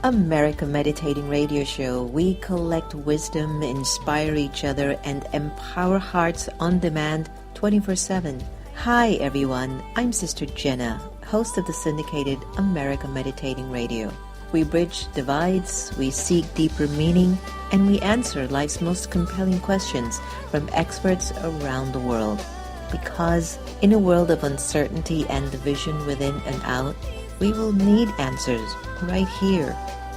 America Meditating Radio Show. We collect wisdom, inspire each other, and empower hearts on demand 24/7. Hi everyone, I'm Sister Jenna, host of the syndicated America Meditating Radio. We bridge divides, we seek deeper meaning, and we answer life's most compelling questions from experts around the world. Because in a world of uncertainty and division within and out, we will need answers right here,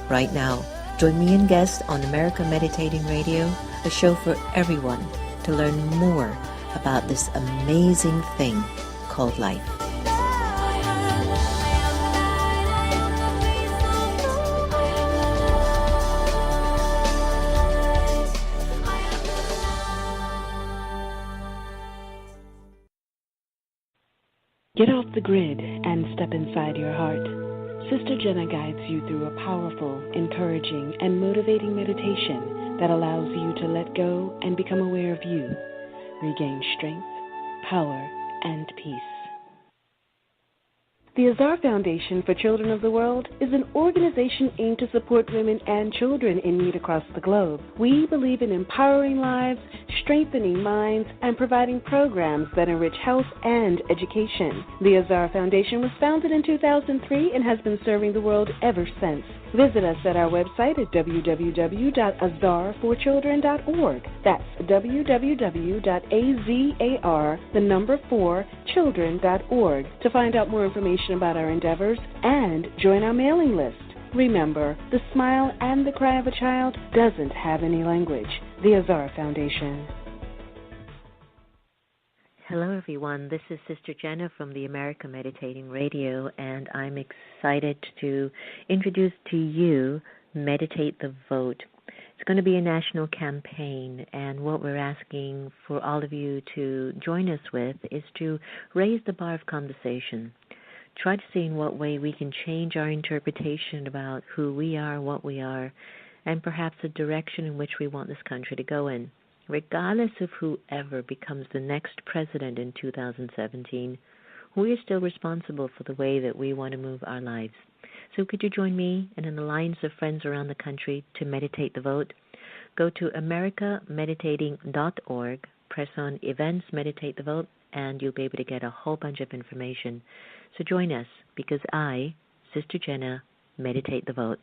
right now. Join me and guests on America Meditating Radio, a show for everyone to learn more about this amazing thing called life. Get off the grid and step inside your heart. Sister Jenna guides you through a powerful, encouraging, and motivating meditation that allows you to let go and become aware of you, regain strength, power, and peace. The Azar Foundation for Children of the World is an organization aimed to support women and children in need across the globe. We believe in empowering lives, strengthening minds, and providing programs that enrich health and education. The Azar Foundation was founded in 2003 and has been serving the world ever since. Visit us at our website at www.azar4children.org. That's www.azar4children.org to find out more information about our endeavors and join our mailing list. Remember, the smile and the cry of a child doesn't have any language. The Azar Foundation. Hello everyone, this is Sister Jenna from the America Meditating Radio, and I'm excited to introduce to you Meditate the Vote. It's going to be a national campaign, and what we're asking for all of you to join us with is to raise the bar of conversation. Try to see in what way we can change our interpretation about who we are, what we are, and perhaps the direction in which we want this country to go in. Regardless of whoever becomes the next president in 2017, we are still responsible for the way that we want to move our lives. So could you join me and an alliance of friends around the country to meditate the vote? Go to americameditating.org, press on Events, Meditate the Vote, and you'll be able to get a whole bunch of information. So join us, because I, Sister Jenna, meditate the vote.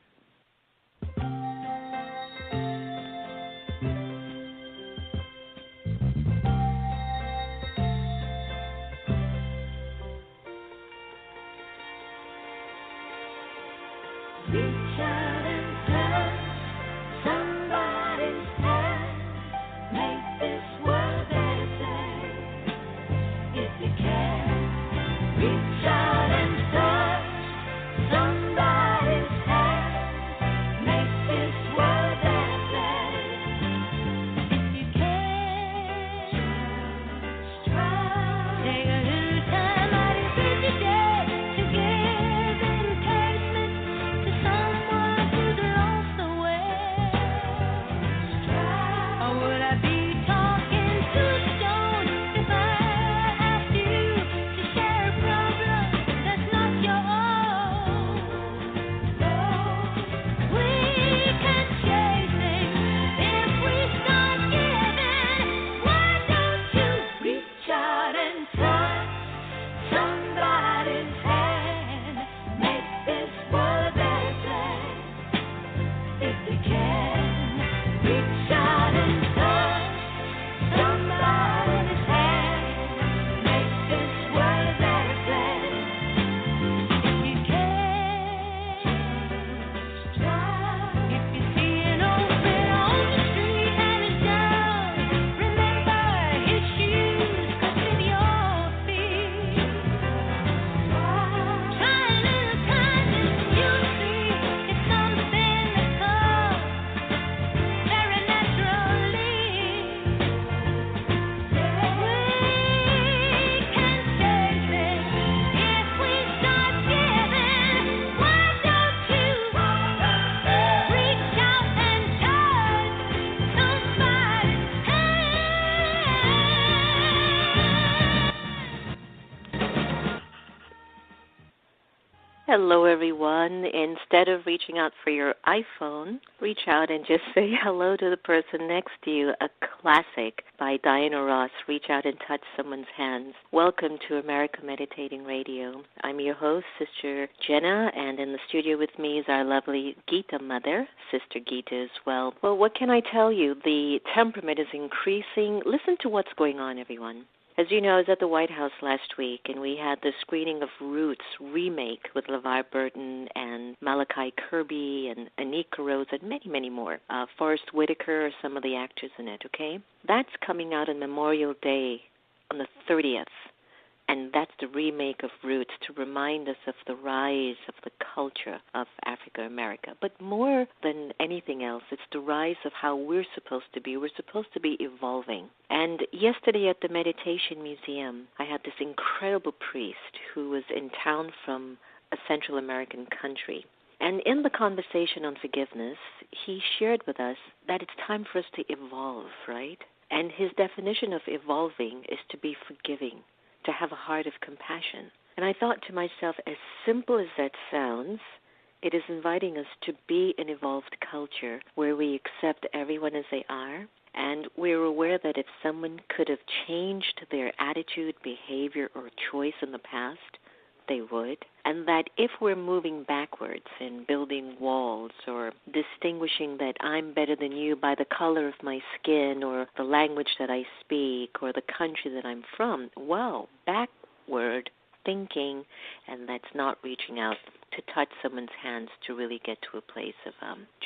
Reach out and touch somebody's hand. Make this world better place if you can. Reach out and touch somebody's hand. Make Hello, everyone. Instead of reaching out for your iPhone, reach out and just say hello to the person next to you. A classic by Diana Ross, Reach Out and Touch Someone's Hands. Welcome to America Meditating Radio. I'm your host, Sister Jenna, and in the studio with me is our lovely Gita mother, Sister Gita as well. Well, what can I tell you? The temperament is increasing. Listen to what's going on, everyone. As you know, I was at the White House last week, and we had the screening of Roots remake with LeVar Burton and Malachi Kirby and Anika Rose and many, many more. Forrest Whitaker are some of the actors in it, okay? That's coming out on Memorial Day on the 30th, and that's the remake of Roots to remind us of the rise of the culture of Africa America. But more than anything else, it's the rise of how we're supposed to be. We're supposed to be evolving. And yesterday at the Meditation Museum, I had this incredible priest who was in town from a Central American country. And in the conversation on forgiveness, he shared with us that it's time for us to evolve, right? And his definition of evolving is to be forgiving, to have a heart of compassion. And I thought to myself, as simple as that sounds, it is inviting us to be an evolved culture where we accept everyone as they are, and we're aware that if someone could have changed their attitude, behavior, or choice in the past, they would, and that if we're moving backwards and building walls or distinguishing that I'm better than you by the color of my skin or the language that I speak or the country that I'm from, well, backward thinking, and that's not reaching out to touch someone's hands to really get to a place of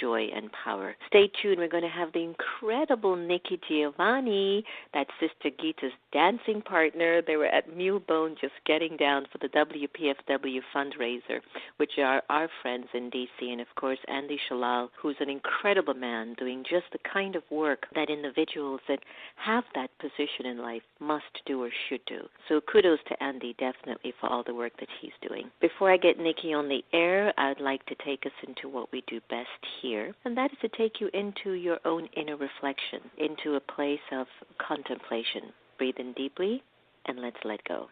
joy and power. Stay tuned. We're going to have the incredible Nikki Giovanni, that's Sister Gita's dancing partner. They were at Mulebone just getting down for the WPFW fundraiser, which are our friends in D.C., and, of course, Andy Shalal, who's an incredible man doing just the kind of work that individuals that have that position in life must do or should do. So kudos to Andy, definitely, for all the work that he's doing. Before I get Nikki on the air, I'd like to take us into what we do best here, and that is to take you into your own inner reflection, into a place of contemplation. Breathe in deeply, and let's let go.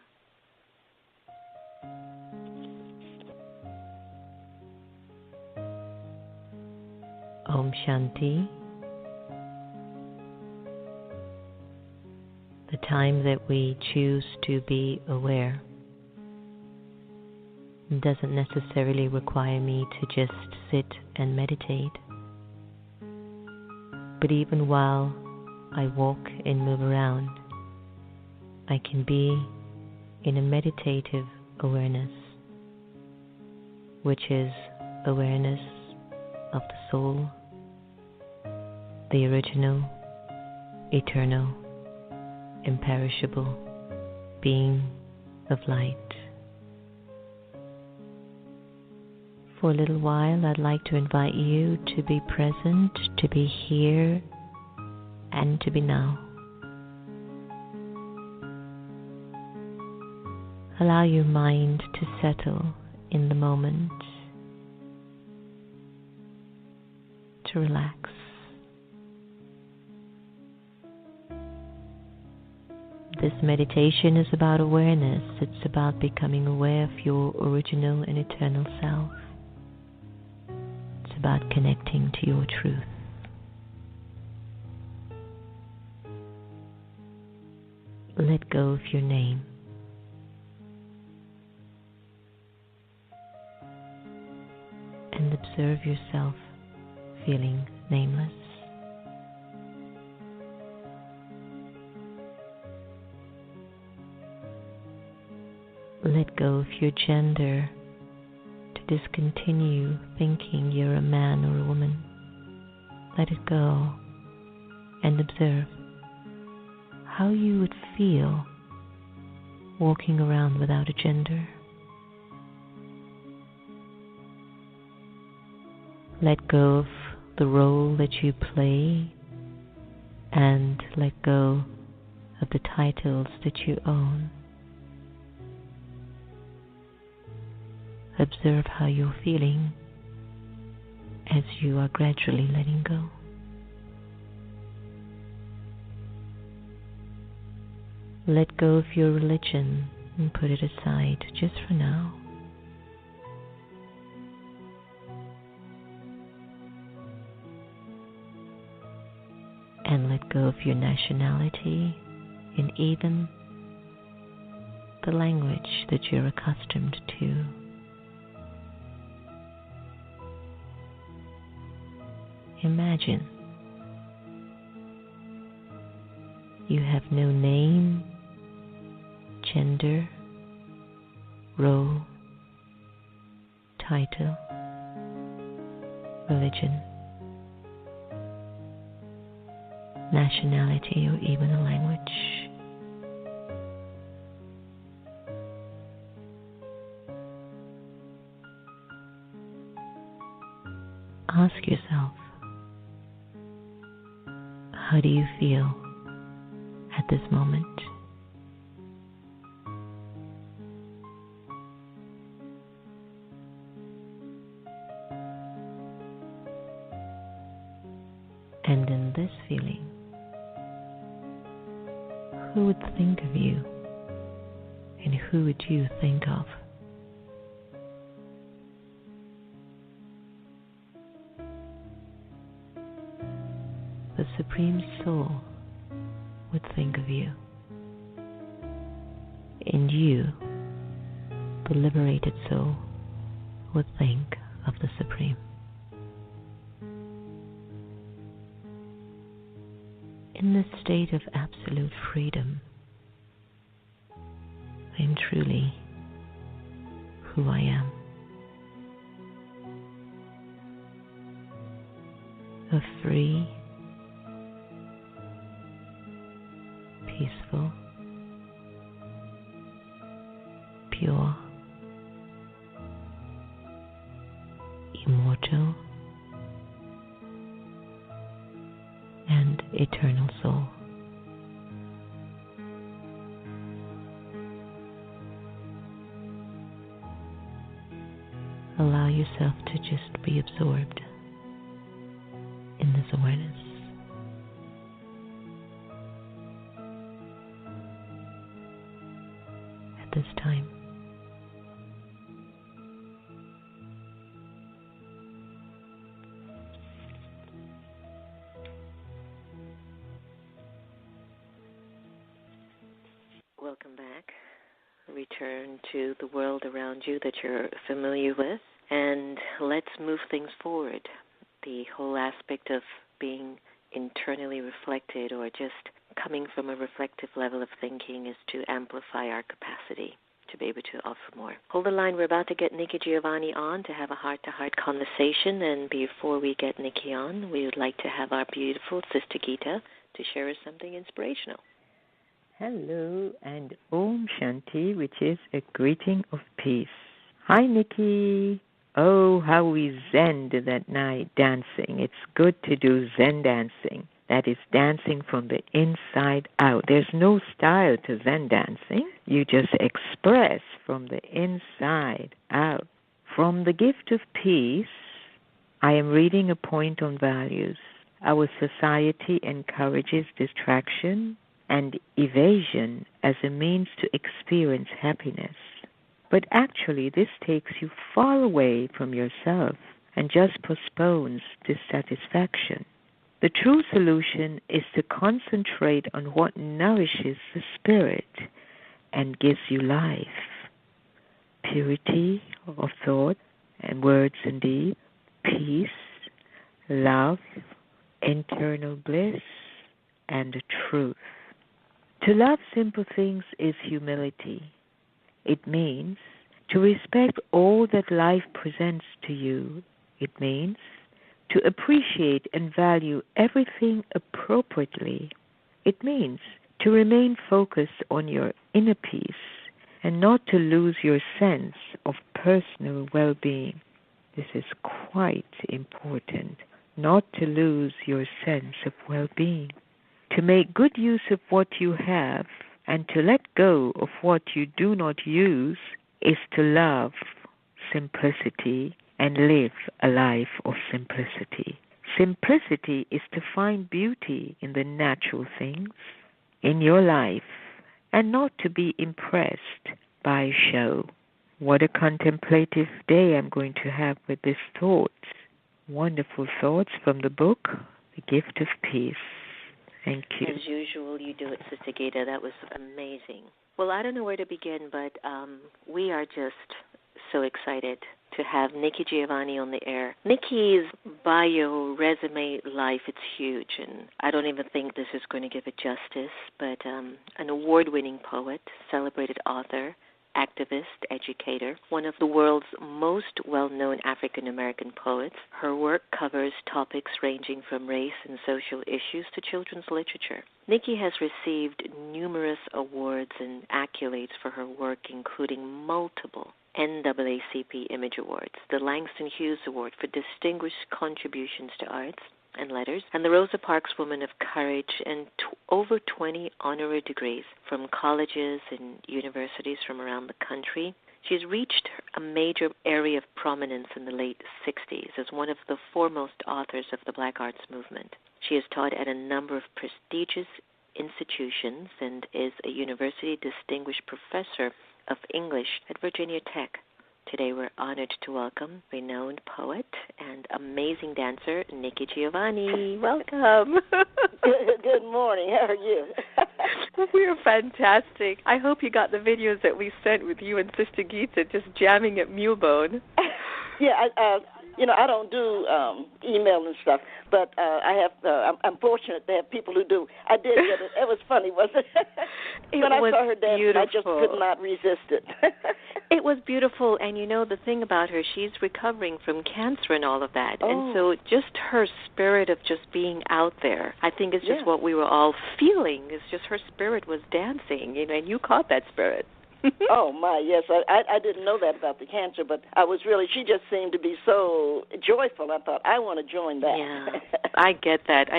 Om Shanti. The time that we choose to be aware doesn't necessarily require me to just sit and meditate. But even while I walk and move around, I can be in a meditative awareness, which is awareness of the soul, the original, eternal, imperishable being of light. For a little while, I'd like to invite you to be present, to be here, and to be now. Allow your mind to settle in the moment, to relax. This meditation is about awareness. It's about becoming aware of your original and eternal self. It's about connecting to your truth. Let go of your name. And observe yourself feeling nameless. Let go of your gender, to discontinue thinking you're a man or a woman. Let it go and observe how you would feel walking around without a gender. Let go of the role that you play and let go of the titles that you own. Observe how you're feeling as you are gradually letting go. Let go of your religion and put it aside just for now. let go of your nationality and even the language that you're accustomed to. Imagine you have no name, gender, role, title, religion, nationality, or even a language. Ask yourself, how do you feel at this moment? And in this feeling, who would think of you and who would you think of? The Supreme Soul would think of you, and you, the liberated soul, would think of the Supreme. In this state of absolute freedom, I am truly who I am. A free, peaceful, pure, immortal, and eternal soul. Allow yourself to just be absorbed in this awareness. At this time, welcome back. Return to the world around you that you're familiar with, and let's move things forward. The whole aspect of being internally reflected, or just coming from a reflective level of thinking, is to amplify our capacity to be able to offer more. Hold the line. We're about to get Nikki Giovanni on to have a heart-to-heart conversation, and before we get Nikki on, we would like to have our beautiful Sister Gita to share us something inspirational. Hello and Om Shanti, which is a greeting of peace. Hi, Nikki. Oh, how we zenned that night dancing. It's good to do Zen dancing. That is dancing from the inside out. There's no style to Zen dancing. You just express from the inside out. From the gift of peace, I am reading a point on values. Our society encourages distraction and evasion as a means to experience happiness. But actually, this takes you far away from yourself and just postpones dissatisfaction. The true solution is to concentrate on what nourishes the spirit and gives you life. Purity of thought and words and deed, peace, love, internal bliss, and truth. To love simple things is humility. It means to respect all that life presents to you. It means to appreciate and value everything appropriately. It means to remain focused on your inner peace and not to lose your sense of personal well-being. This is quite important, not to lose your sense of well-being. To make good use of what you have and to let go of what you do not use is to love simplicity and live a life of simplicity. Simplicity is to find beauty in the natural things in your life and not to be impressed by show. What a contemplative day I'm going to have with this thought. Wonderful thoughts from the book, The Gift of Peace. Thank you. As usual, you do it, Sister Gita. That was amazing. Well, I don't know where to begin, but we are just so excited to have Nikki Giovanni on the air. Nikki's bio, resume, life, it's huge, and I don't even think this is going to give it justice, but an award-winning poet, celebrated author, activist, educator, one of the world's most well-known African-American poets. Her work covers topics ranging from race and social issues to children's literature. Nikki has received numerous awards and accolades for her work, including multiple NAACP Image Awards, the Langston Hughes Award for distinguished contributions to arts and letters, and the Rosa Parks Woman of Courage, and over 20 honorary degrees from colleges and universities from around the country. She's reached a major area of prominence in the late 60s as one of the foremost authors of the Black Arts Movement. She has taught at a number of prestigious institutions and is a university distinguished professor of English at Virginia Tech. Today we're honored to welcome renowned poet and amazing dancer, Nikki Giovanni. Welcome. Good morning. How are you? We're fantastic. I hope you got the videos that we sent with you and Sister Gita just jamming at Mulebone. Yeah, I don't do email and stuff, but I have. I'm fortunate to have people who do. I did get it. It was funny, wasn't it? When I saw her dance, I just could not resist it. It was beautiful, and the thing about her, she's recovering from cancer and all of that, and so just her spirit of just being out there, I think is just what we were all feeling. It's just her spirit was dancing, and you caught that spirit. Oh, my, yes. I didn't know that about the cancer, but she just seemed to be so joyful. I thought, I want to join that. Yeah, I get that.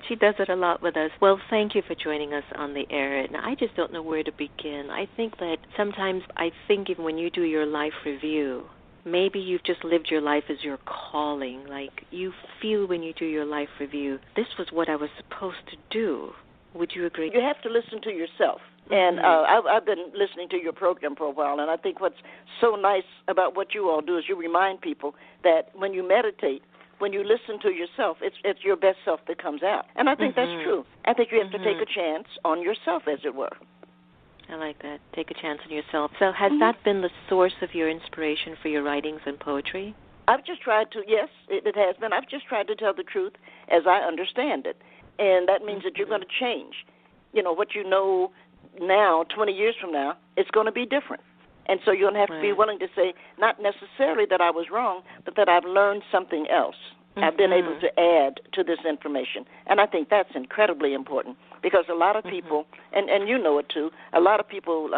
She does it a lot with us. Well, thank you for joining us on the air, and I just don't know where to begin. I think that sometimes even when you do your life review, maybe you've just lived your life as your calling. Like you feel when you do your life review, this was what I was supposed to do. Would you agree? You have to listen to yourself. And I've been listening to your program for a while, and I think what's so nice about what you all do is you remind people that when you meditate, when you listen to yourself, it's your best self that comes out. And I think that's true. I think you have to take a chance on yourself, as it were. I like that. Take a chance on yourself. So has that been the source of your inspiration for your writings and poetry? I've just tried to, yes, it has been. I've just tried to tell the truth as I understand it. And that means that you're going to change. What you know now, 20 years from now, it's going to be different. And so you're going to have to be willing to say, not necessarily that I was wrong, but that I've learned something else. I've been able to add to this information. And I think that's incredibly important because a lot of people, and you know it too, a lot of people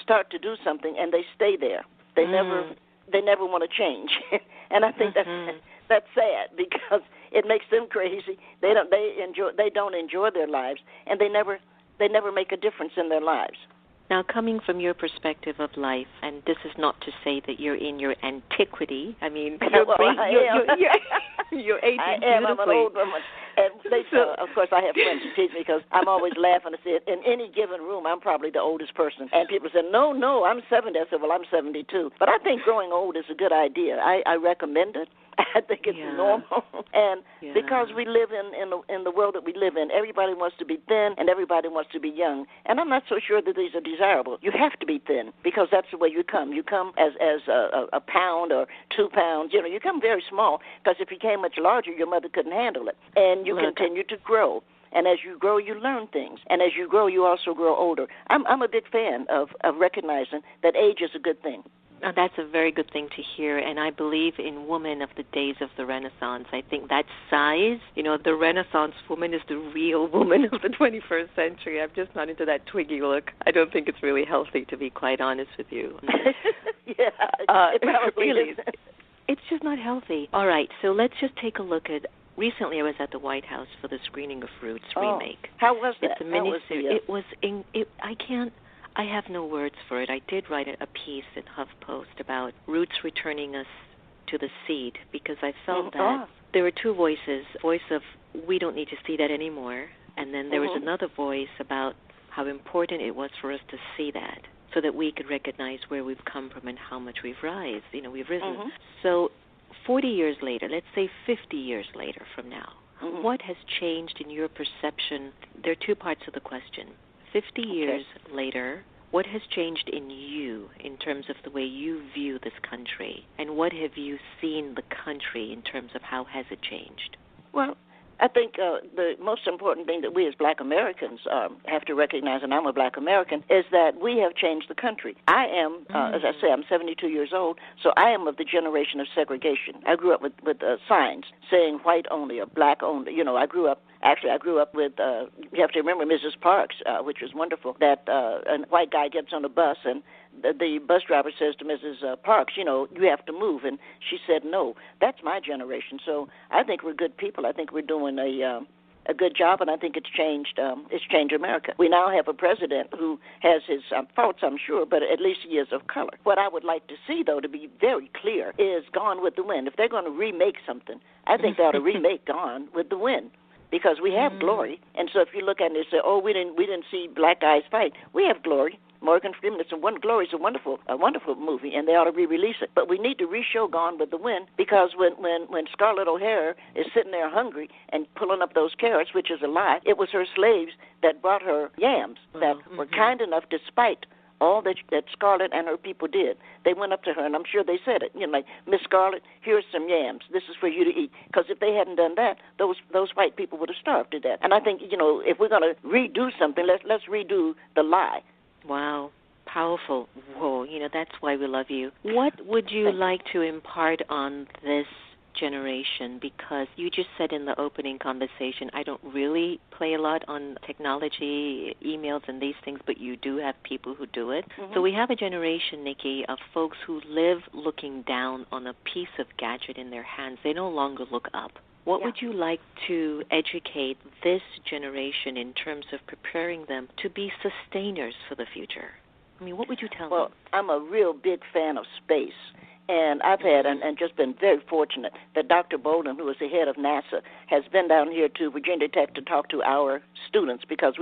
start to do something and they stay there. They never want to change. And I think that's sad because it makes them crazy. They don't enjoy their lives, and they never make a difference in their lives. Now, coming from your perspective of life, and this is not to say that you're in your antiquity. I mean, you're aging I am. beautifully. I'm an old woman. And of course, I have friends who tease me because I'm always laughing to see it. In any given room, I'm probably the oldest person. And people say, no, I'm 70. I said, well, I'm 72. But I think growing old is a good idea. I recommend it. I think it's normal. And because we live in the world that we live in, everybody wants to be thin and everybody wants to be young. And I'm not so sure that these are desirable. You have to be thin because that's the way you come. You come as a pound or 2 pounds. You come very small because if you came much larger, your mother couldn't handle it. And you continue to grow. And as you grow, you learn things. And as you grow, you also grow older. I'm a big fan of recognizing that age is a good thing. Oh, that's a very good thing to hear, and I believe in women of the days of the Renaissance. I think that size, the Renaissance woman is the real woman of the 21st century. I'm just not into that twiggy look. I don't think it's really healthy, to be quite honest with you. It probably really is. It's just not healthy. All right, so let's just take a look at. Recently, I was at the White House for the screening of Roots remake. How was that? It's a miniseries. I have no words for it. I did write a piece in HuffPost about Roots returning us to the seed because I felt that there were two voices, voice of we don't need to see that anymore, and then there was another voice about how important it was for us to see that so that we could recognize where we've come from and how much we've risen. So 40 years later, let's say 50 years later from now, Mm-hmm. What has changed in your perception? There are two parts of the question. 50 years later, what has changed in you in terms of the way you view this country? And what have you seen the country in terms of how has it changed? Well, I think the most important thing that we as Black Americans have to recognize, and I'm a Black American, is that we have changed the country. I am, as I say, I'm 72 years old, so I am of the generation of segregation. I grew up with signs saying white only or black only. You know, I grew up with, you have to remember Mrs. Parks, which was wonderful, that a white guy gets on a bus and the bus driver says to Mrs. Parks, you know, you have to move. And she said no. That's my generation. So I think we're good people. I think we're doing a good job, and I think it's changed America. We now have a president who has his faults, I'm sure, but at least he is of color. What I would like to see, though, to be very clear, is Gone with the Wind. If they're going to remake something, I think they ought to remake Gone with the Wind. Because we have glory, and so if you look at it and say, "Oh, we didn't see black guys fight," we have glory. Morgan Freeman, Glory is a wonderful movie, and they ought to re-release it. But we need to re-show Gone with the Wind, because when Scarlett O'Hara is sitting there hungry and pulling up those carrots, which is a lie, it was her slaves that brought her yams that were kind enough, despite all that Scarlett and her people did. They went up to her, and I'm sure they said it, you know, like, Miss Scarlett, here's some yams. This is for you to eat. Because if they hadn't done that, those white people would have starved to death. And I think, you know, if we're going to redo something, let's redo the lie. Wow. Powerful. Whoa, you know, that's why we love you. What would you like to impart on this generation? Because you just said in the opening conversation, I don't really play a lot on technology, emails and these things, but you do have people who do it. Mm-hmm. So we have a generation, Nikki, of folks who live looking down on a piece of gadget in their hands. They no longer look up. What would you like to educate this generation in terms of preparing them to be sustainers for the future? I mean, what would you tell them? Well, I'm a real big fan of space. And I've had and just been very fortunate that Dr. Bolden, who is the head of NASA, has been down here to Virginia Tech to talk to our students, because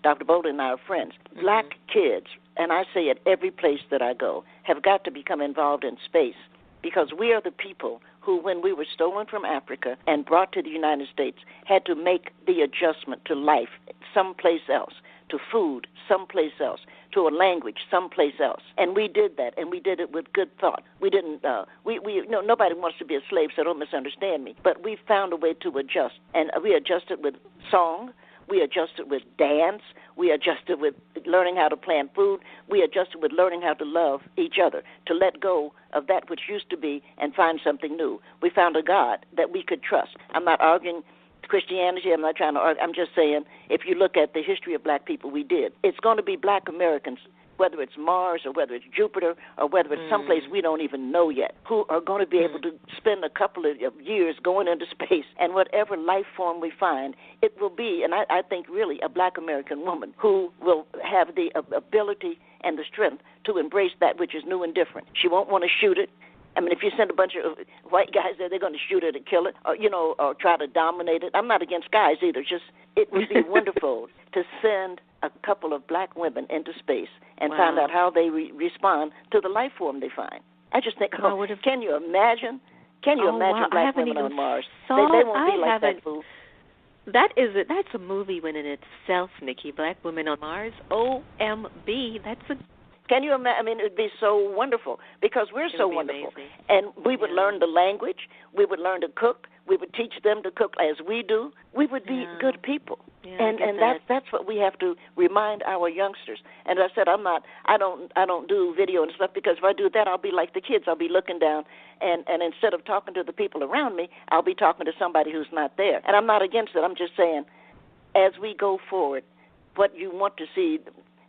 Dr. Bolden and I are friends. Black kids, and I say at every place that I go, have got to become involved in space, because we are the people who, when we were stolen from Africa and brought to the United States, had to make the adjustment to life someplace else, to food someplace else, to a language someplace else. And we did that, and we did it with good thought. We didn't, nobody wants to be a slave, so don't misunderstand me. But we found a way to adjust, and we adjusted with song, we adjusted with dance, we adjusted with learning how to plan food, we adjusted with learning how to love each other, to let go of that which used to be and find something new. We found a God that we could trust. I'm not arguing Christianity. I'm not trying to argue. I'm just saying, if you look at the history of black people, we did. It's going to be Black Americans, whether it's Mars or whether it's Jupiter or whether it's someplace we don't even know yet, who are going to be able to spend a couple of years going into space, and whatever life form we find, it will be, and I think really, a Black American woman who will have the ability and the strength to embrace that which is new and different. She won't want to shoot it. I mean, if you send a bunch of white guys there, they're going to shoot it and kill it, or try to dominate it. I'm not against guys either. Just it would be wonderful to send a couple of black women into space and find out how they respond to the life form they find. I just think, can you imagine? Can you imagine black women on Mars? They won't be like that fool. That's a movie in itself, Nikki. Black Women on Mars. OMB. That's a. Can you imagine? I mean, it would be so wonderful, because we're so wonderful. Amazing. And we would learn the language. We would learn to cook. We would teach them to cook as we do. We would be good people. Yeah, and that's what we have to remind our youngsters. And as I said, I don't do video and stuff, because if I do that, I'll be like the kids. I'll be looking down, and instead of talking to the people around me, I'll be talking to somebody who's not there. And I'm not against it. I'm just saying, as we go forward, what you want to see.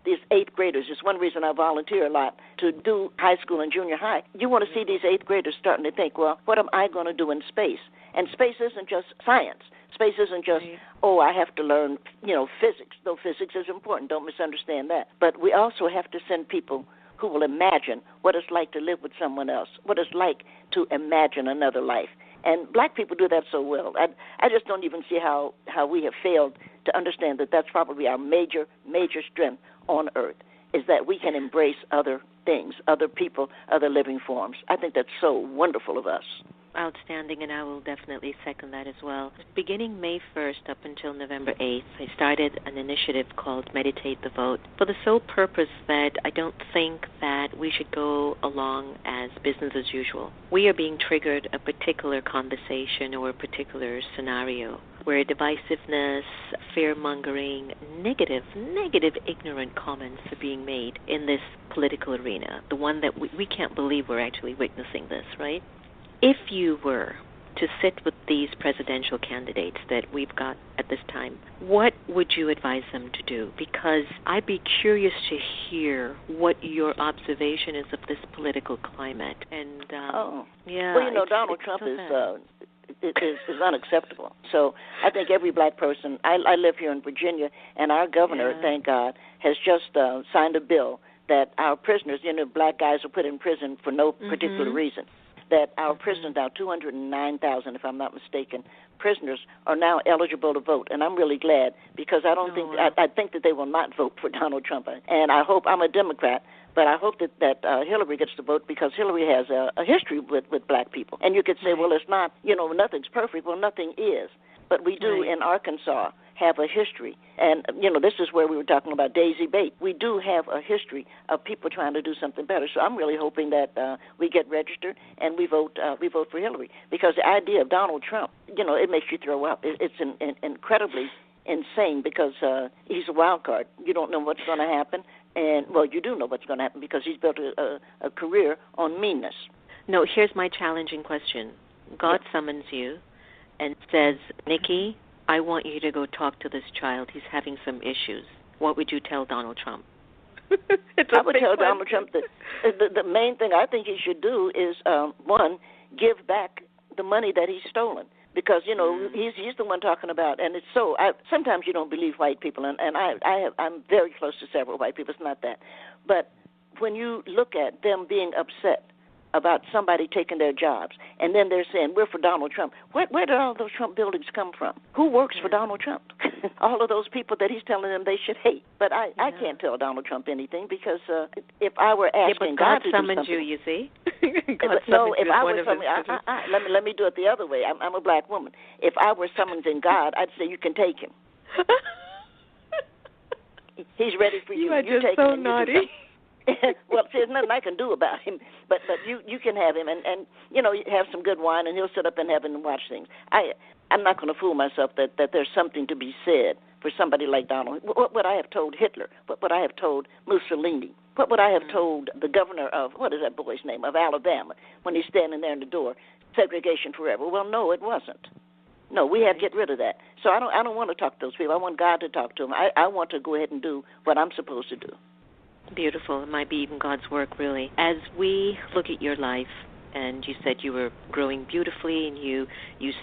These 8th graders, it's one reason I volunteer a lot to do high school and junior high. You want to see these 8th graders starting to think, well, what am I going to do in space? And space isn't just science. Space isn't just, I have to learn, physics, though physics is important. Don't misunderstand that. But we also have to send people who will imagine what it's like to live with someone else, what it's like to imagine another life. And black people do that so well. I just don't even see how we have failed to understand that that's probably our major strength on earth, is that we can embrace other things, other people, other living forms. I think that's so wonderful of us. outstanding, and I will definitely second that as well. Beginning May 1st up until November 8th, I started an initiative called Meditate the Vote for the sole purpose that I don't think that we should go along as business as usual. We are being triggered a particular conversation or a particular scenario where divisiveness, fear-mongering, negative, ignorant comments are being made in this political arena, the one that we can't believe we're actually witnessing this, right? If you were to sit with these presidential candidates that we've got at this time, what would you advise them to do? Because I'd be curious to hear what your observation is of this political climate. And yeah, well, Donald Trump is unacceptable. So I think every black person, I live here in Virginia, and our governor, thank God, has just signed a bill that our prisoners, black guys are put in prison for no particular reason, that our prisoners, now 209,000, if I'm not mistaken, prisoners are now eligible to vote. And I'm really glad, because I don't I think that they will not vote for Donald Trump. And I hope, I'm a Democrat, but I hope that Hillary gets to vote, because Hillary has a history with black people. And you could say, well, it's not, nothing's perfect. Well, nothing is. But we do in Arkansas have a history. And, this is where we were talking about Daisy Bate. We do have a history of people trying to do something better. So I'm really hoping that we get registered and we vote for Hillary. Because the idea of Donald Trump, it makes you throw up. It's incredibly insane, because he's a wild card. You don't know what's going to happen. And, well, you do know what's going to happen, because he's built a career on meanness. No, here's my challenging question. God summons you and says, Nikki, I want you to go talk to this child. He's having some issues. What would you tell Donald Trump? I would tell Donald Trump that the main thing I think he should do is, one, give back the money that he's stolen. Because, he's the one talking about, and it's so, sometimes you don't believe white people, and I'm very close to several white people. It's not that. But when you look at them being upset about somebody taking their jobs, and then they're saying, we're for Donald Trump. Where did all those Trump buildings come from? Who works for Donald Trump? All of those people that he's telling them they should hate. But I can't tell Donald Trump anything, because if I were asking God to do something. God summoned you see? No, if I were summoned, let me do it the other way. I'm a black woman. If I were summoned in God, I'd say, you can take him. He's ready for you. You are just so naughty. Well, see, there's nothing I can do about him, but you can have him, and have some good wine, and he'll sit up in heaven and watch things. I'm not going to fool myself that there's something to be said for somebody like Donald. What would I have told Hitler? What would I have told Mussolini? What would I have told the governor of, what is that boy's name, of Alabama, when he's standing there in the door, segregation forever? Well, no, it wasn't. No, we have to get rid of that. So I don't want to talk to those people. I want God to talk to them. I want to go ahead and do what I'm supposed to do. Beautiful. It might be even God's work, really. As we look at your life, and you said you were growing beautifully, and you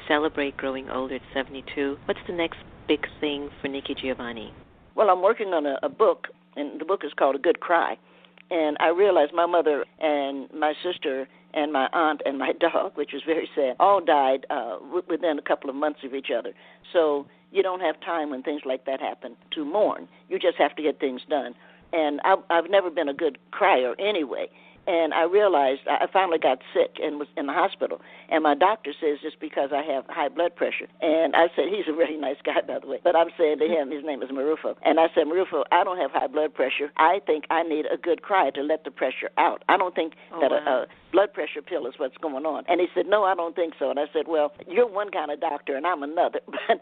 celebrate growing older at 72, what's the next big thing for Nikki Giovanni? Well, I'm working on a book, and the book is called A Good Cry. And I realized my mother and my sister and my aunt and my dog, which was very sad, all died within a couple of months of each other. So you don't have time when things like that happen to mourn. You just have to get things done. And I've never been a good crier anyway. And I realized I finally got sick and was in the hospital. And my doctor says it's because I have high blood pressure. And I said, he's a really nice guy, by the way. But I'm saying to him, his name is Marufo. And I said, Marufo, I don't have high blood pressure. I think I need a good cry to let the pressure out. I don't think a blood pressure pill is what's going on. And he said, no, I don't think so. And I said, well, you're one kind of doctor and I'm another. But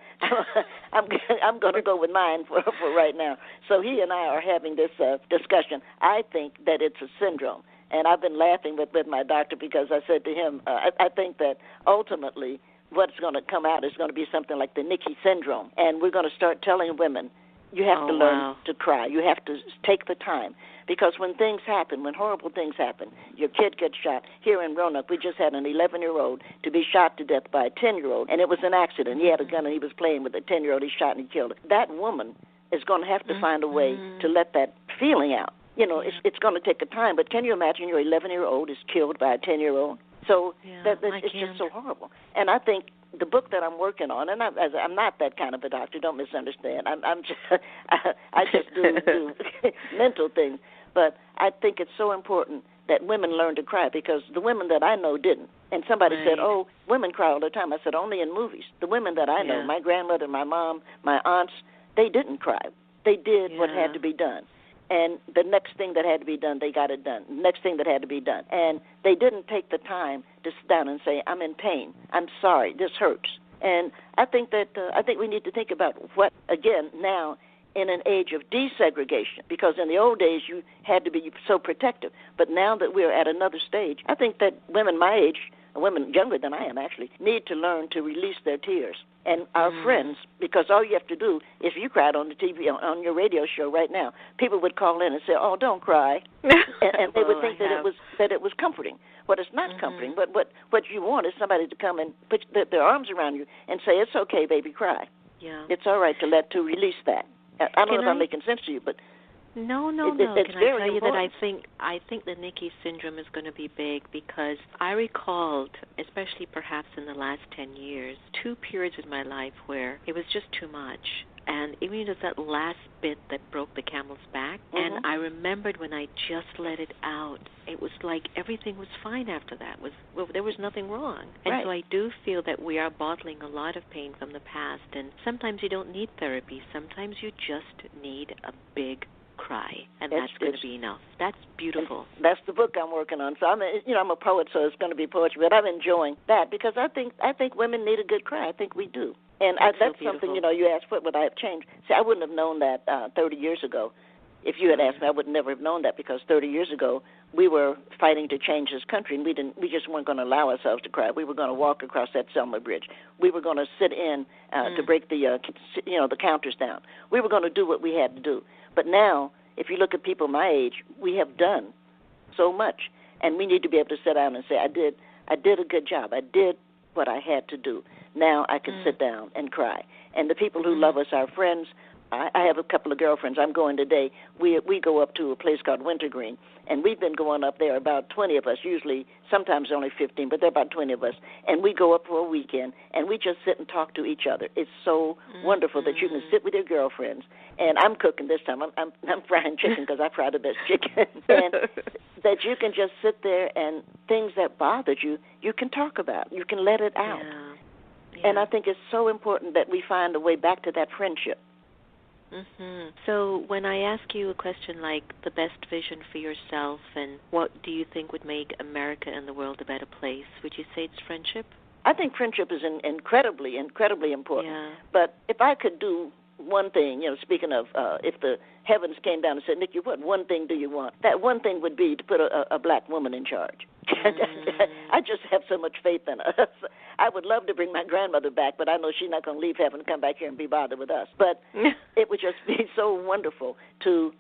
I'm going to go with mine for right now. So he and I are having this discussion. I think that it's a syndrome. And I've been laughing with my doctor, because I said to him, I think that ultimately what's going to come out is going to be something like the Nikki syndrome. And we're going to start telling women, you have to learn to cry. You have to take the time. Because when things happen, when horrible things happen, your kid gets shot. Here in Roanoke, we just had an 11-year-old to be shot to death by a 10-year-old, and it was an accident. He had a gun and he was playing with a 10-year-old. He shot and he killed her. That woman is going to have to find a way to let that feeling out. It's going to take a time, but can you imagine your 11-year-old is killed by a 10-year-old? So it's just so horrible. And I think the book that I'm working on, and I'm not that kind of a doctor, don't misunderstand. I'm just I just do mental things. But I think it's so important that women learn to cry, because the women that I know didn't. And somebody said, oh, women cry all the time. I said, only in movies. The women that I know, my grandmother, my mom, my aunts, they didn't cry. They did what had to be done. And the next thing that had to be done, they got it done. Next thing that had to be done. And they didn't take the time to sit down and say, I'm in pain. I'm sorry. This hurts. And I think that we need to think about what, again, now in an age of desegregation, because in the old days you had to be so protective. But now that we're at another stage, I think that women my age, women younger than I am actually, need to learn to release their tears. And our friends, because all you have to do, if you cried on the TV, on your radio show right now, people would call in and say, oh, don't cry. and they would think that it was comforting. But it's not comforting. But what you want is somebody to come and put their arms around you and say, it's okay, baby, cry. Yeah. It's all right to release that. I don't know if I'm making sense to you, but No. It's Can very I tell you important. that I think the Nikki syndrome is going to be big, because I recalled, especially perhaps in the last 10 years, 2 periods in my life where it was just too much. And even it was that last bit that broke the camel's back. And I remembered when I just let it out, it was like everything was fine after that. There was nothing wrong. And so I do feel that we are bottling a lot of pain from the past. And sometimes you don't need therapy. Sometimes you just need a big cry, and that's going to be enough. That's beautiful. That's the book I'm working on. So I'm a poet, so it's going to be poetry. But I'm enjoying that, because I think women need a good cry. I think we do. And that's something, you asked, what would I have changed? See, I wouldn't have known that 30 years ago. If you had asked me, I would never have known that, because 30 years ago we were fighting to change this country, and we just weren't going to allow ourselves to cry. We were going to walk across that Selma Bridge. We were going to sit in to break the counters down. We were going to do what we had to do. But now, if you look at people my age, we have done so much, and we need to be able to sit down and say, I did a good job. I did what I had to do. Now I can sit down and cry. And the people who love us, our friends, I have a couple of girlfriends. I'm going today. We go up to a place called Wintergreen, and we've been going up there, about 20 of us, usually sometimes only 15, but there are about 20 of us, and we go up for a weekend, and we just sit and talk to each other. It's so wonderful that you can sit with your girlfriends, and I'm cooking this time. I'm frying chicken, because I fry the best chicken, and that you can just sit there, and things that bothered you, you can talk about. You can let it out. Yeah. And I think it's so important that we find a way back to that friendship. So when I ask you a question like the best vision for yourself and what do you think would make America and the world a better place, would you say it's friendship? I think friendship is incredibly, incredibly important. Yeah. But if I could do one thing, speaking of if the heavens came down and said, Nikki, what one thing do you want? That one thing would be to put a black woman in charge. I just have so much faith in us. I would love to bring my grandmother back, but I know she's not going to leave heaven and come back here and be bothered with us. But it would just be so wonderful to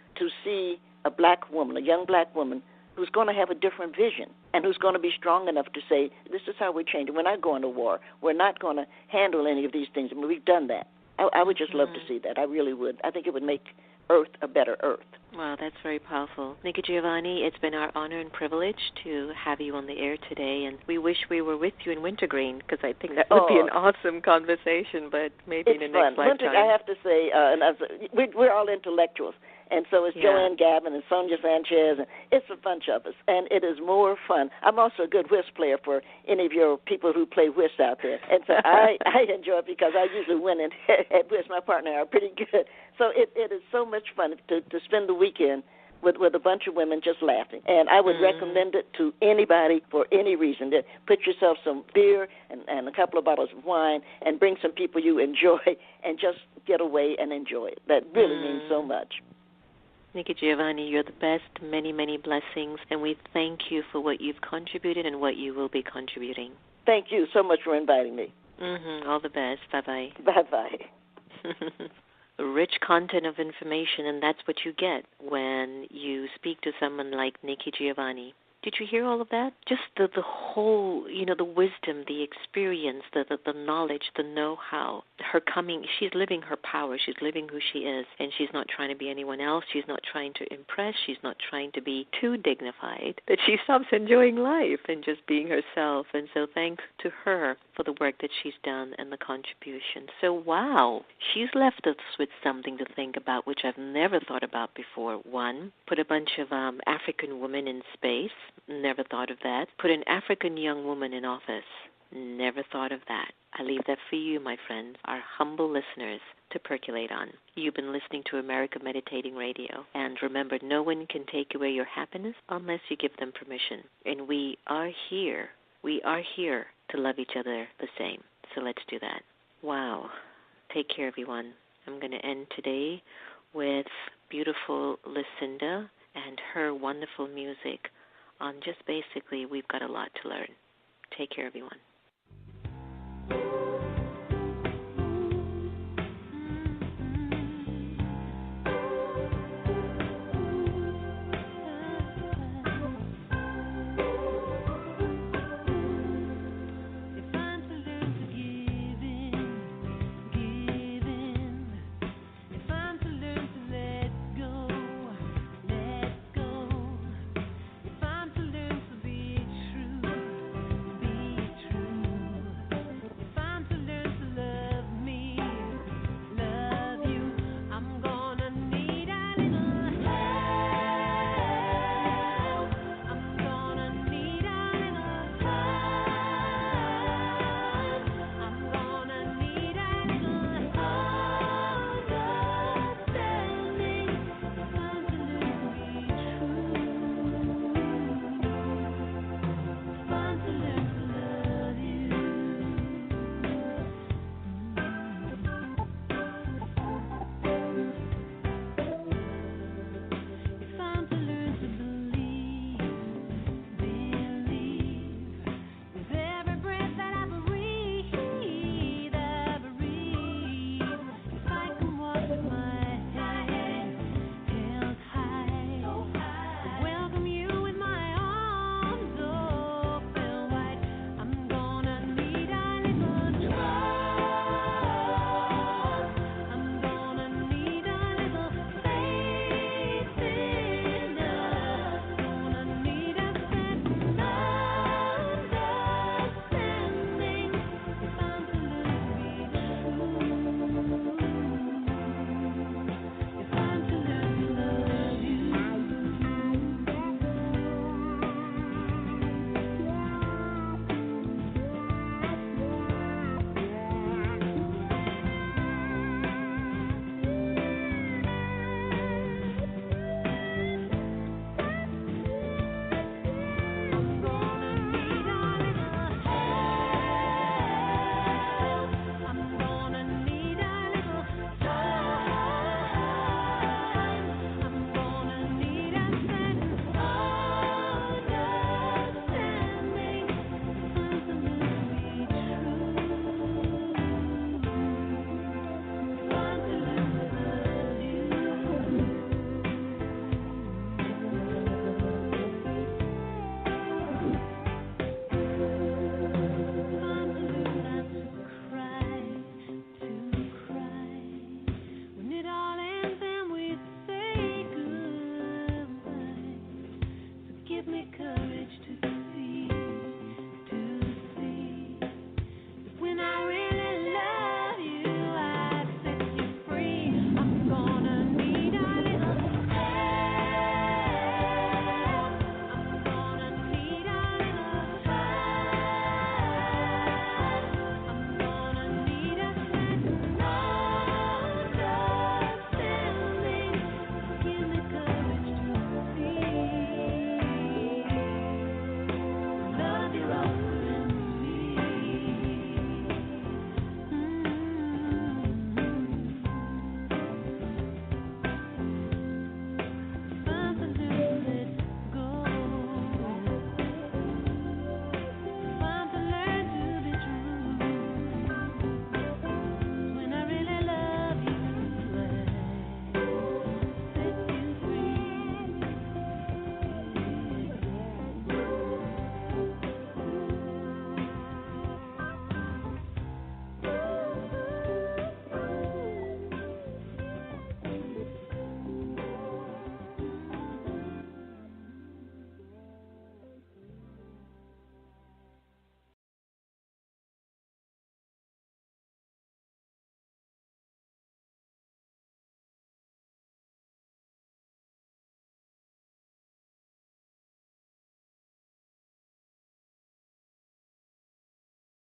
see a black woman, a young black woman, who's going to have a different vision and who's going to be strong enough to say, this is how we're changing. We're not going to war. We're not going to handle any of these things. I mean, we've done that. I would just love to see that. I really would. I think it would make Earth a better Earth. Wow, that's very powerful. Nikki Giovanni, it's been our honor and privilege to have you on the air today, and we wish we were with you in Wintergreen, because I think that would be an awesome conversation, but maybe in the next lifetime. I have to say, we're all intellectuals, and so is Joanne Gavin and Sonia Sanchez, and it's a bunch of us, and it is more fun. I'm also a good whist player for any of your people who play whist out there, and so I enjoy it, because I usually win at whist. My partner are pretty good. So it is so much fun to spend the weekend with a bunch of women just laughing. And I would recommend it to anybody for any reason. Put yourself some beer and a couple of bottles of wine and bring some people you enjoy and just get away and enjoy it. That really means so much. Nikki Giovanni, you're the best. Many, many blessings. And we thank you for what you've contributed and what you will be contributing. Thank you so much for inviting me. All the best. Bye-bye. Bye-bye. Rich content of information, and that's what you get when you speak to someone like Nikki Giovanni. Did you hear all of that? Just the whole, the wisdom, the experience, the knowledge, the know-how, her coming, she's living her power, she's living who she is, and she's not trying to be anyone else, she's not trying to impress, she's not trying to be too dignified, that she stops enjoying life and just being herself. And so thanks to her for the work that she's done and the contribution. So wow, she's left us with something to think about, which I've never thought about before. One, put a bunch of African women in space. Never thought of that. Put an African young woman in office. Never thought of that. I leave that for you, my friends, our humble listeners, to percolate on. You've been listening to America Meditating Radio. And remember, no one can take away your happiness unless you give them permission. And we are here. We are here to love each other the same. So let's do that. Wow. Take care, everyone. I'm going to end today with beautiful Lucinda and her wonderful music on just basically, we've got a lot to learn. Take care, everyone.